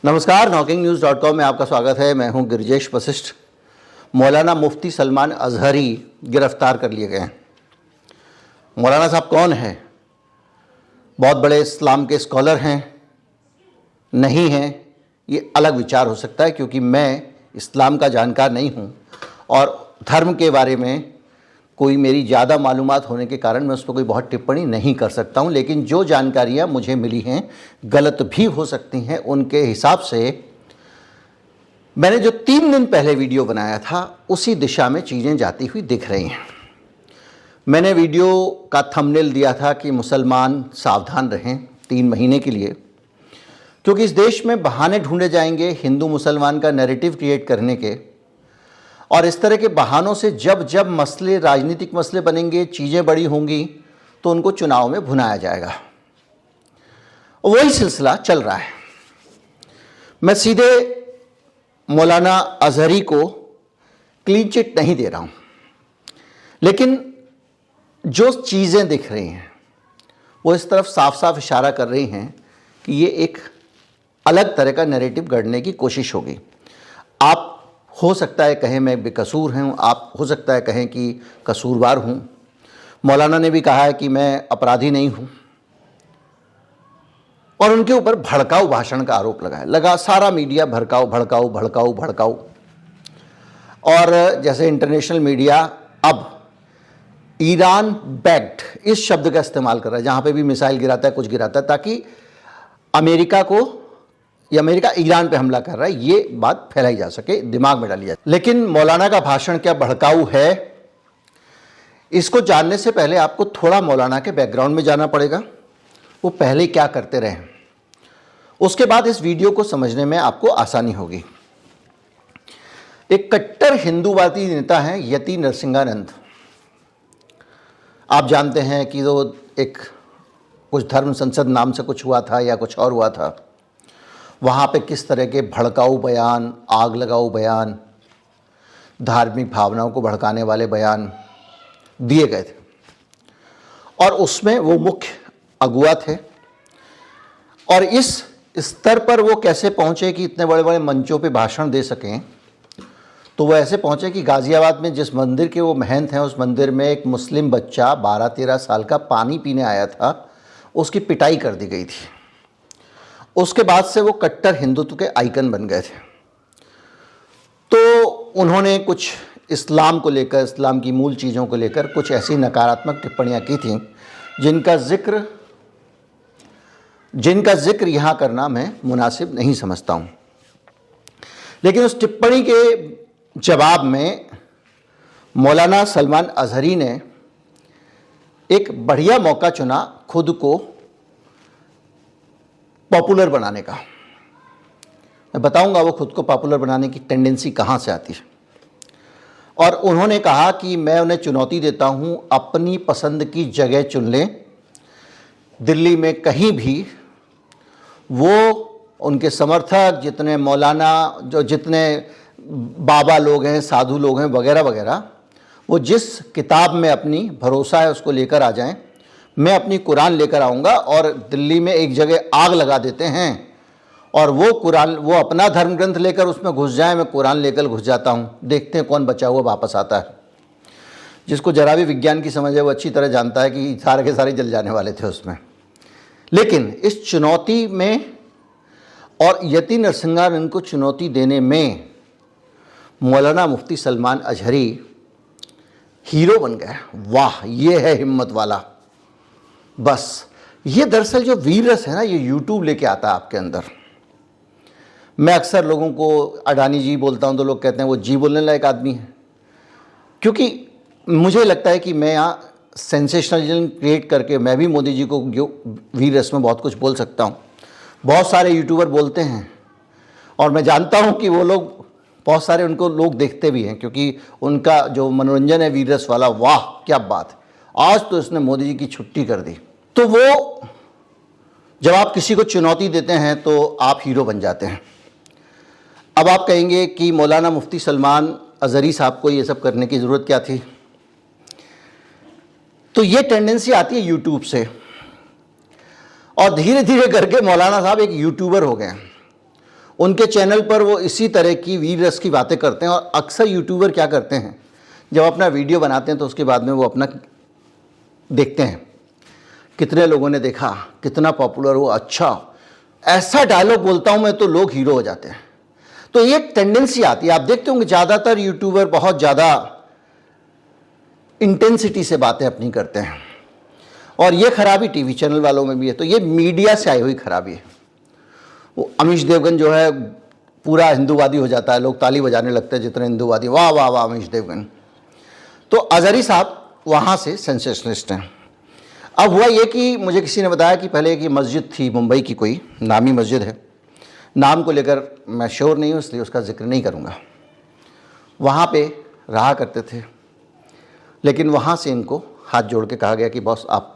नमस्कार, knocking-news.com में आपका स्वागत है। मैं हूं गिरिजेश वशिष्ठ। मौलाना मुफ्ती सलमान अजहरी गिरफ्तार कर लिए गए हैं। मौलाना साहब कौन हैं? बहुत बड़े इस्लाम के स्कॉलर हैं? नहीं हैं? ये अलग विचार हो सकता है, क्योंकि मैं इस्लाम का जानकार नहीं हूं और धर्म के बारे में कोई मेरी ज़्यादा मालूमात होने के कारण मैं उस पर कोई बहुत टिप्पणी नहीं कर सकता हूं। लेकिन जो जानकारियां मुझे मिली हैं, गलत भी हो सकती हैं, उनके हिसाब से मैंने जो 3 दिन पहले वीडियो बनाया था उसी दिशा में चीज़ें जाती हुई दिख रही हैं। मैंने वीडियो का थंबनेल दिया था कि मुसलमान सावधान रहें 3 महीने के लिए, क्योंकि इस देश में बहाने ढूंढे जाएंगे हिंदू मुसलमान का नैरेटिव क्रिएट करने के, और इस तरह के बहानों से जब जब मसले, राजनीतिक मसले बनेंगे, चीज़ें बड़ी होंगी, तो उनको चुनाव में भुनाया जाएगा। वही सिलसिला चल रहा है। मैं सीधे मौलाना अजहरी को क्लीन चिट नहीं दे रहा हूं, लेकिन जो चीज़ें दिख रही हैं वो इस तरफ साफ साफ इशारा कर रही हैं कि ये एक अलग तरह का नैरेटिव गढ़ने की कोशिश होगी। आप हो सकता है कहें मैं बेकसूर हूँ, आप हो सकता है कहें कि कसूरवार हूँ। मौलाना ने भी कहा है कि मैं अपराधी नहीं हूँ, और उनके ऊपर भड़काऊ भाषण का आरोप लगा सारा मीडिया भड़काऊ भड़काऊ भड़काऊ भड़काऊ। और जैसे इंटरनेशनल मीडिया अब ईरान बैक्ड इस शब्द का इस्तेमाल कर रहा है, जहाँ पे भी मिसाइल गिराता है, कुछ गिराता है, ताकि अमेरिका को, या अमेरिका ईरान पे हमला कर रहा है, ये बात फैलाई जा सके, दिमाग में डाली जाए। लेकिन मौलाना का भाषण क्या भड़काऊ है, इसको जानने से पहले आपको थोड़ा मौलाना के बैकग्राउंड में जाना पड़ेगा। वो पहले क्या करते रहे, उसके बाद इस वीडियो को समझने में आपको आसानी होगी। एक कट्टर हिंदूवादी नेता हैं यति नरसिंहानंद। आप जानते हैं कि वो एक कुछ धर्म संसद नाम से कुछ हुआ था या कुछ और हुआ था, वहाँ पे किस तरह के भड़काऊ बयान, आग लगाऊ बयान, धार्मिक भावनाओं को भड़काने वाले बयान दिए गए थे, और उसमें वो मुख्य अगुआ थे। और इस स्तर पर वो कैसे पहुँचे कि इतने बड़े बड़े मंचों पे भाषण दे सकें, तो वो ऐसे पहुँचे कि गाज़ियाबाद में जिस मंदिर के वो महंत हैं, उस मंदिर में एक मुस्लिम बच्चा 12-13 साल का पानी पीने आया था, उसकी पिटाई कर दी गई थी। उसके बाद से वो कट्टर हिंदुत्व के आइकन बन गए थे। तो उन्होंने कुछ इस्लाम को लेकर, इस्लाम की मूल चीज़ों को लेकर कुछ ऐसी नकारात्मक टिप्पणियां की थीं जिनका जिक्र यहाँ करना मैं मुनासिब नहीं समझता हूँ। लेकिन उस टिप्पणी के जवाब में मौलाना सलमान अजहरी ने एक बढ़िया मौका चुना खुद को पॉपुलर बनाने का। मैं बताऊंगा वो खुद को पॉपुलर बनाने की टेंडेंसी कहाँ से आती है। और उन्होंने कहा कि मैं उन्हें चुनौती देता हूँ, अपनी पसंद की जगह चुन लें, दिल्ली में कहीं भी वो उनके समर्थक, जितने मौलाना, जो जितने बाबा लोग हैं, साधु लोग हैं वगैरह वगैरह, वो जिस किताब में अपनी भरोसा है उसको लेकर आ जाएं। मैं अपनी कुरान लेकर आऊँगा, और दिल्ली में एक जगह आग लगा देते हैं, और वो कुरान, वो अपना धर्म ग्रंथ लेकर उसमें घुस जाए, मैं कुरान लेकर घुस जाता हूँ, देखते हैं कौन बचा हुआ वापस आता है। जिसको जरा भी विज्ञान की समझ है वो अच्छी तरह जानता है कि सारे के सारे जल जाने वाले थे उसमें। लेकिन इस चुनौती में, और यति नरसिंहानंद को चुनौती देने में, मौलाना मुफ्ती सलमान अजहरी हीरो बन गए। वाह, ये है हिम्मत वाला। बस ये दरअसल जो वीर रस है ना, ये यूट्यूब लेके आता है आपके अंदर। मैं अक्सर लोगों को अडानी जी बोलता हूँ तो लोग कहते हैं वो जी बोलने लायक आदमी है, क्योंकि मुझे लगता है कि मैं यहाँ सेंसेशनलिज्म क्रिएट करके मैं भी मोदी जी को वीर रस में बहुत कुछ बोल सकता हूँ। बहुत सारे यूट्यूबर बोलते हैं, और मैं जानता हूँ कि वो लोग, बहुत सारे उनको लोग देखते भी हैं, क्योंकि उनका जो मनोरंजन है वीर रस वाला, वाह क्या बात है, आज तो इसने मोदी जी की छुट्टी कर दी। तो वो जब आप किसी को चुनौती देते हैं तो आप हीरो बन जाते हैं। अब आप कहेंगे कि मौलाना मुफ्ती सलमान अजहरी साहब को ये सब करने की ज़रूरत क्या थी। तो ये टेंडेंसी आती है यूट्यूब से, और धीरे धीरे करके मौलाना साहब एक यूट्यूबर हो गए। उनके चैनल पर वो इसी तरह की वीर रस की बातें करते हैं। और अक्सर यूट्यूबर क्या करते हैं, जब अपना वीडियो बनाते हैं तो उसके बाद में वो अपना देखते हैं कितने लोगों ने देखा, कितना पॉपुलर हुआ, अच्छा ऐसा डायलॉग बोलता हूँ मैं तो लोग हीरो हो जाते हैं। तो ये एक टेंडेंसी आती है, आप देखते होंगे ज़्यादातर यूट्यूबर बहुत ज़्यादा इंटेंसिटी से बातें अपनी करते हैं, और ये खराबी टीवी चैनल वालों में भी है। तो ये मीडिया से आई हुई खराबी है। वो अमीश देवगन जो है पूरा हिंदूवादी हो जाता है, लोग ताली बजाने लगते हैं जितने हिंदूवादी, वाह वाह वाह अमीश देवगन। तो अजहरी साहब वहाँ से सेंसेशनलिस्ट हैं। अब हुआ ये कि मुझे किसी ने बताया कि पहले की मस्जिद थी मुंबई की, कोई नामी मस्जिद है, नाम को लेकर मैं श्योर नहीं हूँ इसलिए उसका जिक्र नहीं करूँगा, वहाँ पे रहा करते थे। लेकिन वहाँ से इनको हाथ जोड़ के कहा गया कि बॉस आप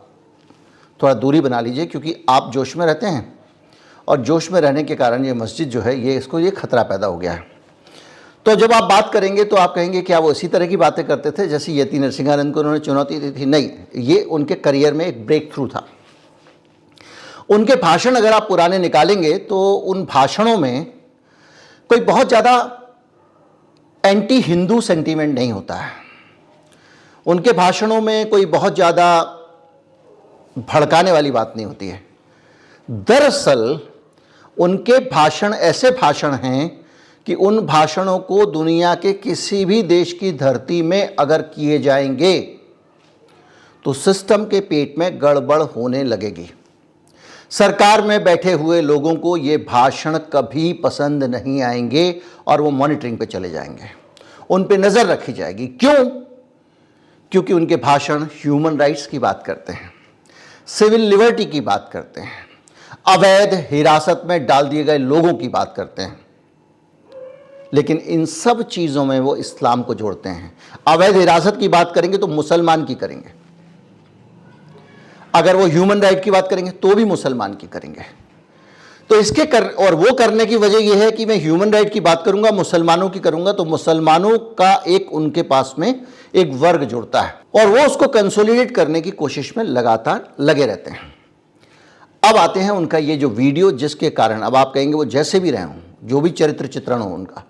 थोड़ा दूरी बना लीजिए, क्योंकि आप जोश में रहते हैं और जोश में रहने के कारण ये मस्जिद जो है ये खतरा पैदा हो गया है। तो जब आप बात करेंगे तो आप कहेंगे क्या वो इसी तरह की बातें करते थे जैसे यति नरसिंहानंद को उन्होंने चुनौती दी थी? नहीं, ये उनके करियर में एक ब्रेक थ्रू था। उनके भाषण अगर आप पुराने निकालेंगे तो उन भाषणों में कोई बहुत ज़्यादा एंटी हिंदू सेंटीमेंट नहीं होता है। उनके भाषणों में कोई बहुत ज़्यादा भड़काने वाली बात नहीं होती है। दरअसल उनके भाषण ऐसे भाषण हैं कि उन भाषणों को दुनिया के किसी भी देश की धरती में अगर किए जाएंगे तो सिस्टम के पेट में गड़बड़ होने लगेगी। सरकार में बैठे हुए लोगों को ये भाषण कभी पसंद नहीं आएंगे और वो मॉनिटरिंग पे चले जाएंगे, उन पे नज़र रखी जाएगी। क्यों? क्योंकि उनके भाषण ह्यूमन राइट्स की बात करते हैं, सिविल लिबर्टी की बात करते हैं, अवैध हिरासत में डाल दिए गए लोगों की बात करते हैं। लेकिन इन सब चीज़ों में वो इस्लाम को जोड़ते हैं। अवैध हिरासत की बात करेंगे तो मुसलमान की करेंगे, अगर वो ह्यूमन राइट की बात करेंगे तो भी मुसलमान की करेंगे। तो और वो करने की वजह यह है कि मैं ह्यूमन राइट की बात करूंगा, मुसलमानों की करूंगा, तो मुसलमानों का एक उनके पास में एक वर्ग जुड़ता है और वो उसको कंसोलिडेट करने की कोशिश में लगातार लगे रहते हैं। अब आते हैं उनका ये जो वीडियो, जिसके कारण अब आप कहेंगे वो जैसे भी रहे हों, जो भी चरित्र चित्रण हो उनका,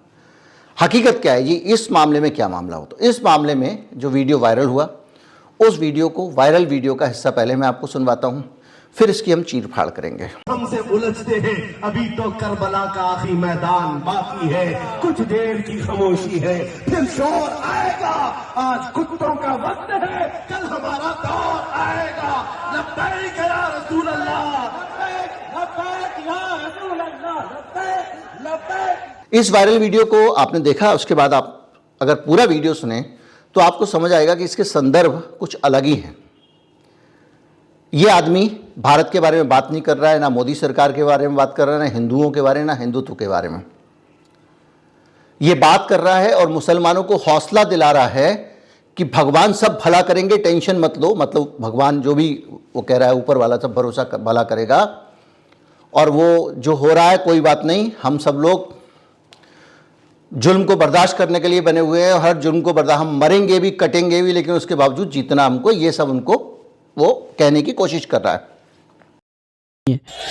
हकीकत क्या है जी, इस मामले में क्या मामला हो। तो इस मामले में जो वीडियो वायरल हुआ, उस वीडियो को, वायरल वीडियो का हिस्सा पहले मैं आपको सुनवाता हूं, फिर इसकी हम चीर फाड़ करेंगे। हमसे उलझते हैं, अभी तो करबला का आखिरी मैदान बाकी है, कुछ देर की खामोशी है, फिर शोर आएगा। आज कुत्तों का वक्त है, कल हमारा दौर आएगा। लब्बैक या रसूल अल्लाह, लब्बैक या रसूल अल्लाह, लब्बैक लब्बैक। इस वायरल वीडियो को आपने देखा, उसके बाद आप अगर पूरा वीडियो सुने तो आपको समझ आएगा कि इसके संदर्भ कुछ अलग ही हैं। ये आदमी भारत के बारे में बात नहीं कर रहा है, ना मोदी सरकार के बारे में बात कर रहा है, ना हिंदुओं के बारे में, ना हिंदुत्व के बारे में। ये बात कर रहा है और मुसलमानों को हौसला दिला रहा है कि भगवान सब भला करेंगे, टेंशन मत लो। मतलब भगवान जो भी वो कह रहा है, ऊपर वाला सब भरोसा भला करेगा, और वो जो हो रहा है कोई बात नहीं, हम सब लोग जुल्म को बर्दाश्त करने के लिए बने हुए हैं, और हर जुल्म को बर्दाश्त, हम मरेंगे भी, कटेंगे भी, लेकिन उसके बावजूद जीतना हमको, ये सब उनको वो कहने की कोशिश कर रहा है।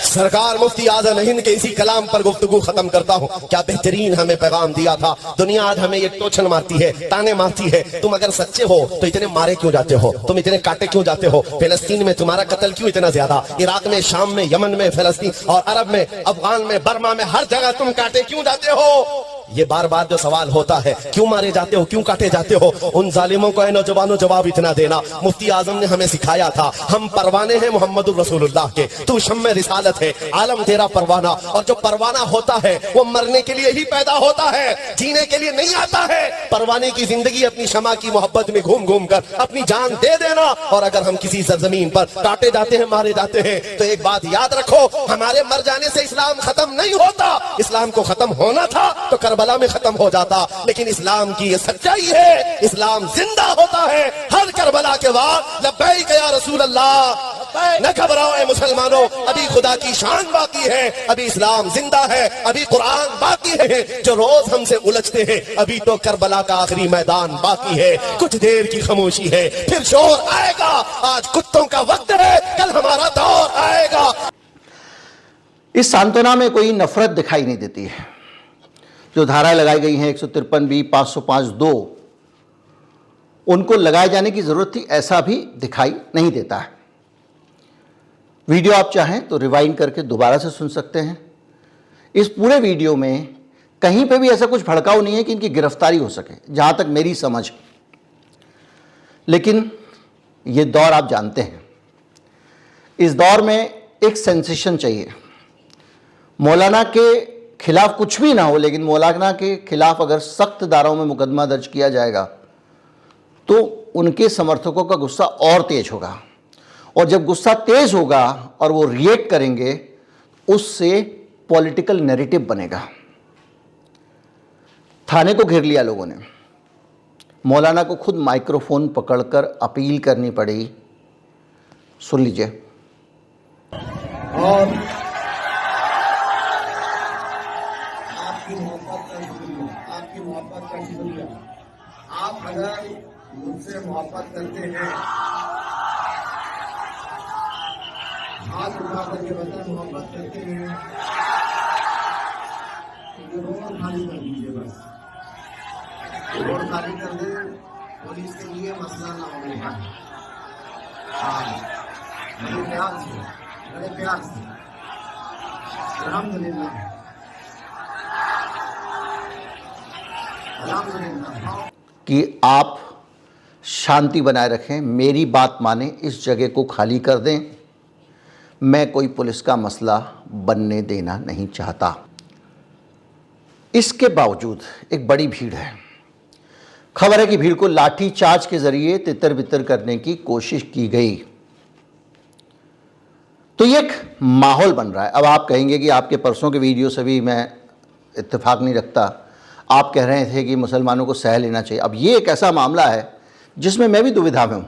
सरकार मुफ्ती आज़म हिंद के इसी कलाम पर गुफ्तगू खत्म करता हूँ। क्या बेहतरीन हमें पैगाम दिया था। दुनिया आज हमें ये टोचन मारती है, ताने मारती है। तुम अगर सच्चे हो तो इतने मारे क्यों जाते हो, तुम इतने काटे क्यों जाते हो, फिलिस्तीन में तुम्हारा कत्ल क्यों इतना ज्यादा, इराक में, शाम में, यमन में, फिलिस्तीन और अरब में, अफगान में, बर्मा में, हर जगह तुम काटे क्यों जाते हो। ये बार बार जो सवाल होता है, क्यों मारे जाते हो, क्यों काटे जाते हो, उन जालिमों को नौजवानों जवाब इतना देना। मुफ्ती आजम ने हमें सिखाया था, हम परवाने हैं मोहम्मद रसूलुल्लाह के, तू शम्मे रिसालत है, आलम तेरा परवाना। और जो परवाना होता है वो मरने के लिए ही पैदा होता है, जीने के लिए नहीं आता है। परवाने की जिंदगी अपनी शमा की मोहब्बत में घूम घूम कर अपनी जान दे देना। और अगर हम किसी सरजमीन पर काटे जाते हैं, मारे जाते हैं, तो एक बात याद रखो, हमारे मर जाने से इस्लाम खत्म नहीं होता। इस्लाम को खत्म होना था तो करबला में खत्म हो जाता, लेकिन इस्लाम की ये सच्चाई है, इस्लाम जिंदा होता है हर करबला के बाद। लब्बैक या रसूल अल्लाह। न घबराओ ऐ मुसलमानों, अभी खुदा की शान बाकी है, अभी इस्लाम जिंदा है, अभी कुरान बाकी है। जो रोज हमसे उलझते हैं, अभी तो करबला का आखिरी मैदान बाकी है, कुछ देर की खामोशी है, फिर शोर आएगा। आज कुत्तों का वक्त है, कल हमारा दौर आएगा। इस सांत्वना में कोई नफरत दिखाई नहीं देती है। जो धाराएं लगाई गई हैं 153B, 505(2), उनको लगाए जाने की जरूरत थी, ऐसा भी दिखाई नहीं देता है। वीडियो आप चाहें तो रिवाइंड करके दोबारा से सुन सकते हैं। इस पूरे वीडियो में कहीं पे भी ऐसा कुछ भड़काऊ नहीं है कि इनकी गिरफ्तारी हो सके, जहां तक मेरी समझ। लेकिन ये दौर आप जानते हैं, इस दौर में एक सेंसेशन चाहिए। मौलाना के खिलाफ कुछ भी ना हो, लेकिन मौलाना के खिलाफ अगर सख्त धाराओं में मुकदमा दर्ज किया जाएगा तो उनके समर्थकों का गुस्सा और तेज होगा, और जब गुस्सा तेज होगा और वो रिएक्ट करेंगे, उससे पॉलिटिकल नैरेटिव बनेगा। थाने को घेर लिया लोगों ने, मौलाना को खुद माइक्रोफोन पकड़कर अपील करनी पड़ी। सुन लीजिए। और आपकी मोहब्बत का शुक्रिया। आप अगर मुझसे मोहब्बत करते हैं, हाथ उठा करके बताएं मोहब्बत करते हैं, तो रोड खाली कर दीजिए। बस रोड खाली कर दे, पुलिस के लिए मसला ना होगा। हाँ, बड़े प्यार से अल्हम्दुलिल्लाह। कि आप शांति बनाए रखें, मेरी बात माने, इस जगह को खाली कर दें। मैं कोई पुलिस का मसला बनने देना नहीं चाहता। इसके बावजूद एक बड़ी भीड़ है। खबर है कि भीड़ को लाठी चार्ज के जरिए तितर बितर करने की कोशिश की गई। तो ये एक माहौल बन रहा है। अब आप कहेंगे कि आपके परसों के वीडियो से भी मैं इत्तेफाक नहीं रखता। आप कह रहे थे कि मुसलमानों को सह लेना चाहिए। अब ये एक ऐसा मामला है जिसमें मैं भी दुविधा में हूँ।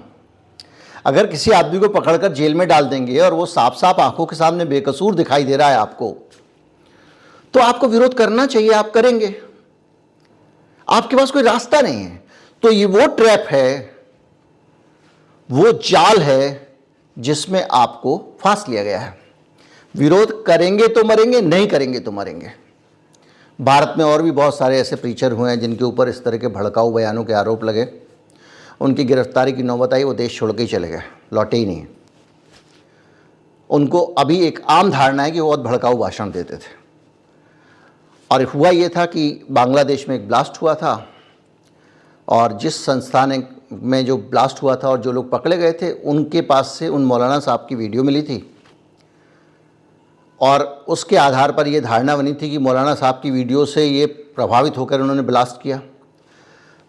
अगर किसी आदमी को पकड़कर जेल में डाल देंगे और वो साफ साफ आंखों के सामने बेकसूर दिखाई दे रहा है आपको, तो आपको विरोध करना चाहिए, आप करेंगे। आपके पास कोई रास्ता नहीं है। तो ये वो ट्रैप है, वो जाल है जिसमें आपको फांस लिया गया है। विरोध करेंगे तो मरेंगे, नहीं करेंगे तो मरेंगे। भारत में और भी बहुत सारे ऐसे प्रीचर हुए हैं जिनके ऊपर इस तरह के भड़काऊ बयानों के आरोप लगे। उनकी गिरफ्तारी की नौबत आई, वो देश छोड़ के ही चले गए, लौटे ही नहीं। उनको अभी एक आम धारणा है कि वो बहुत भड़काऊ भाषण देते थे। और हुआ ये था कि बांग्लादेश में एक ब्लास्ट हुआ था, और जिस संस्थान में जो ब्लास्ट हुआ था और जो लोग पकड़े गए थे, उनके पास से उन मौलाना साहब की वीडियो मिली थी, और उसके आधार पर ये धारणा बनी थी कि मौलाना साहब की वीडियो से ये प्रभावित होकर उन्होंने ब्लास्ट किया।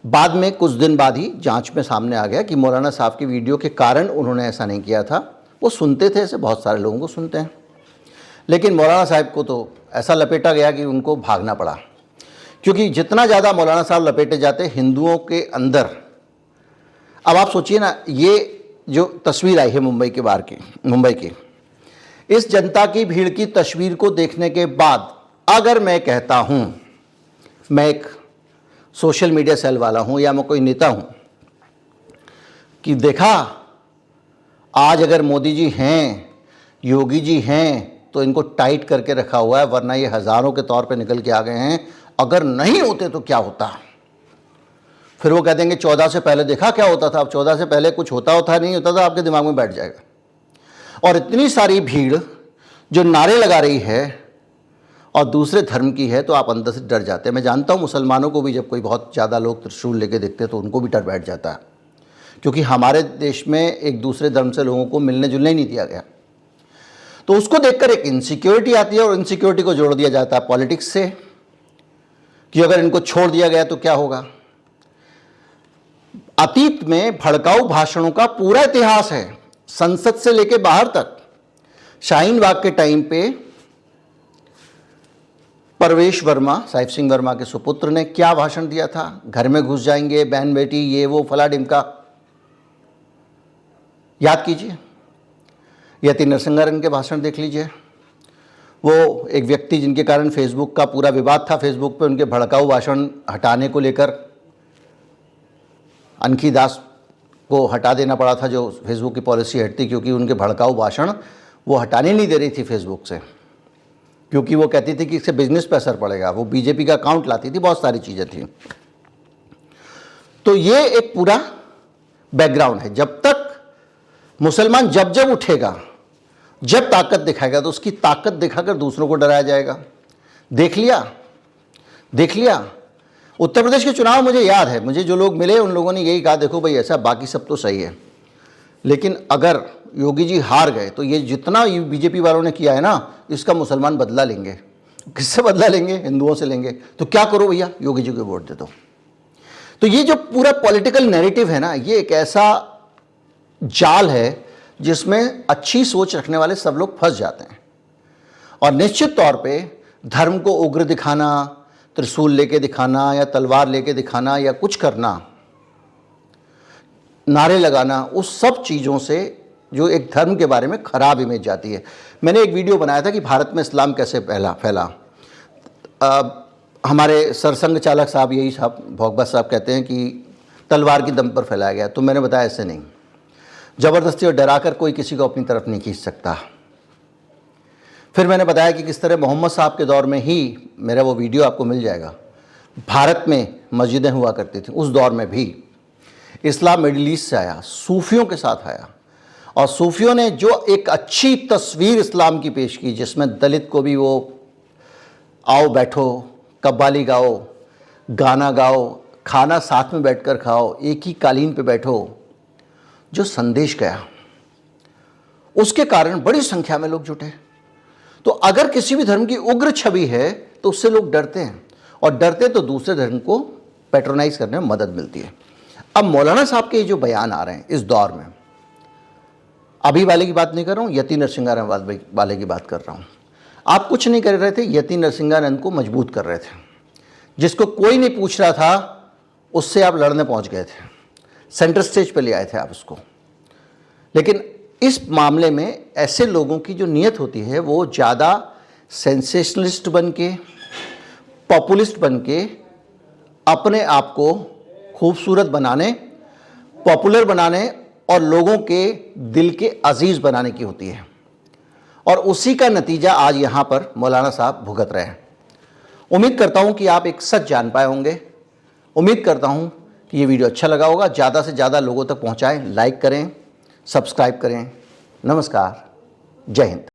बाद में कुछ दिन बाद ही जांच में सामने आ गया कि मौलाना साहब की वीडियो के कारण उन्होंने ऐसा नहीं किया था। वो सुनते थे, ऐसे बहुत सारे लोगों को सुनते हैं, लेकिन मौलाना साहब को तो ऐसा लपेटा गया कि उनको भागना पड़ा। क्योंकि जितना ज़्यादा मौलाना साहब लपेटे जाते हिंदुओं के अंदर। अब आप सोचिए ना, ये जो तस्वीर आई है मुंबई की, इस जनता की भीड़ की तस्वीर को देखने के बाद अगर मैं कहता हूँ, मैं एक सोशल मीडिया सेल वाला हूँ या मैं कोई नेता हूँ, कि देखा आज अगर मोदी जी हैं, योगी जी हैं, तो इनको टाइट करके रखा हुआ है, वरना ये हज़ारों के तौर पे निकल के आ गए हैं, अगर नहीं होते तो क्या होता। फिर वो कह देंगे 14 से पहले देखा क्या होता था। अब 14 से पहले कुछ होता नहीं होता था, आपके दिमाग में बैठ जाएगा। और इतनी सारी भीड़ जो नारे लगा रही है और दूसरे धर्म की है, तो आप अंदर से डर जाते हैं। मैं जानता हूँ मुसलमानों को भी जब कोई बहुत ज़्यादा लोग त्रिशूल लेके देखते हैं तो उनको भी डर बैठ जाता है, क्योंकि हमारे देश में एक दूसरे धर्म से लोगों को मिलने जुलने ही नहीं दिया गया। तो उसको देखकर एक इनसिक्योरिटी आती है, और इनसिक्योरिटी को जोड़ दिया जाता है पॉलिटिक्स से, कि अगर इनको छोड़ दिया गया तो क्या होगा। अतीत में भड़काऊ भाषणों का पूरा इतिहास है, संसद से लेकर बाहर तक। शाहीन बाग के टाइम पे परवेश वर्मा, साहिब सिंह वर्मा के सुपुत्र ने क्या भाषण दिया था, घर में घुस जाएंगे, बहन बेटी, ये वो फला डिमका, याद कीजिए। यति नरसिंहारन के भाषण देख लीजिए। वो एक व्यक्ति जिनके कारण फेसबुक का पूरा विवाद था, फेसबुक पे उनके भड़काऊ भाषण हटाने को लेकर अनखी दास को हटा देना पड़ा था, जो फेसबुक की पॉलिसी हटती, क्योंकि उनके भड़काऊ भाषण वो हटाने नहीं दे रही थी फेसबुक से। क्योंकि वो कहती थी कि इससे बिजनेस पे असर पड़ेगा। वो बीजेपी का अकाउंट लाती थी, बहुत सारी चीज़ें थी। तो ये एक पूरा बैकग्राउंड है। जब तक मुसलमान जब जब उठेगा, जब ताकत दिखाएगा, तो उसकी ताकत दिखाकर दूसरों को डराया जाएगा। देख लिया उत्तर प्रदेश के चुनाव मुझे याद है, मुझे जो लोग मिले उन लोगों ने यही कहा, देखो भाई ऐसा, बाकी सब तो सही है, लेकिन अगर योगी जी हार गए तो ये जितना बीजेपी वालों ने किया है ना, इसका मुसलमान बदला लेंगे। किससे बदला लेंगे? हिंदुओं से लेंगे। तो क्या करो भैया, योगी जी को वोट दे दो। तो ये जो पूरा पॉलिटिकल नैरेटिव है ना, ये एक ऐसा जाल है जिसमें अच्छी सोच रखने वाले सब लोग फंस जाते हैं। और निश्चित तौर पे धर्म को उग्र दिखाना, त्रिशूल लेके दिखाना या तलवार लेके दिखाना या कुछ करना, नारे लगाना, उस सब चीज़ों से जो एक धर्म के बारे में खराब इमेज जाती है। मैंने एक वीडियो बनाया था कि भारत में इस्लाम कैसे फैला। हमारे सरसंघ चालक साहब, यही साहब भोगबत साहब कहते हैं कि तलवार की दम पर फैलाया गया। तो मैंने बताया ऐसे नहीं, ज़बरदस्ती और डराकर कोई किसी को अपनी तरफ नहीं खींच सकता। फिर मैंने बताया कि किस तरह मोहम्मद साहब के दौर में ही, मेरा वो वीडियो आपको मिल जाएगा, भारत में मस्जिदें हुआ करती थी। उस दौर में भी इस्लाम मिडिल ईस्ट से आया, सूफियों के साथ आया, और सूफियों ने जो एक अच्छी तस्वीर इस्लाम की पेश की, जिसमें दलित को भी वो आओ बैठो, कव्वाली गाओ, गाना गाओ, खाना साथ में बैठकर खाओ, एक ही कालीन पे बैठो, जो संदेश गया, उसके कारण बड़ी संख्या में लोग जुटे। तो अगर किसी भी धर्म की उग्र छवि है तो उससे लोग डरते हैं, और डरते तो दूसरे धर्म को पैट्रोनाइज करने में मदद मिलती है। अब मौलाना साहब के जो बयान आ रहे हैं इस दौर में, अभी वाले की बात नहीं कर रहा हूँ, यति नरसिंहानंद वाले की बात कर रहा हूँ। आप कुछ नहीं कर रहे थे, यति नरसिंहानंद को मजबूत कर रहे थे। जिसको कोई नहीं पूछ रहा था उससे आप लड़ने पहुँच गए थे, सेंटर स्टेज पे ले आए थे आप उसको। लेकिन इस मामले में ऐसे लोगों की जो नीयत होती है वो ज़्यादा सेंसेशनलिस्ट बन के, पॉपुलिस्ट बन के, अपने आप को खूबसूरत बनाने, पॉपुलर बनाने और लोगों के दिल के अजीज़ बनाने की होती है। और उसी का नतीजा आज यहाँ पर मौलाना साहब भुगत रहे हैं। उम्मीद करता हूँ कि आप एक सच जान पाए होंगे। उम्मीद करता हूँ कि ये वीडियो अच्छा लगा होगा। ज़्यादा से ज़्यादा लोगों तक पहुँचाएं, लाइक करें, सब्सक्राइब करें। नमस्कार, जय हिंद।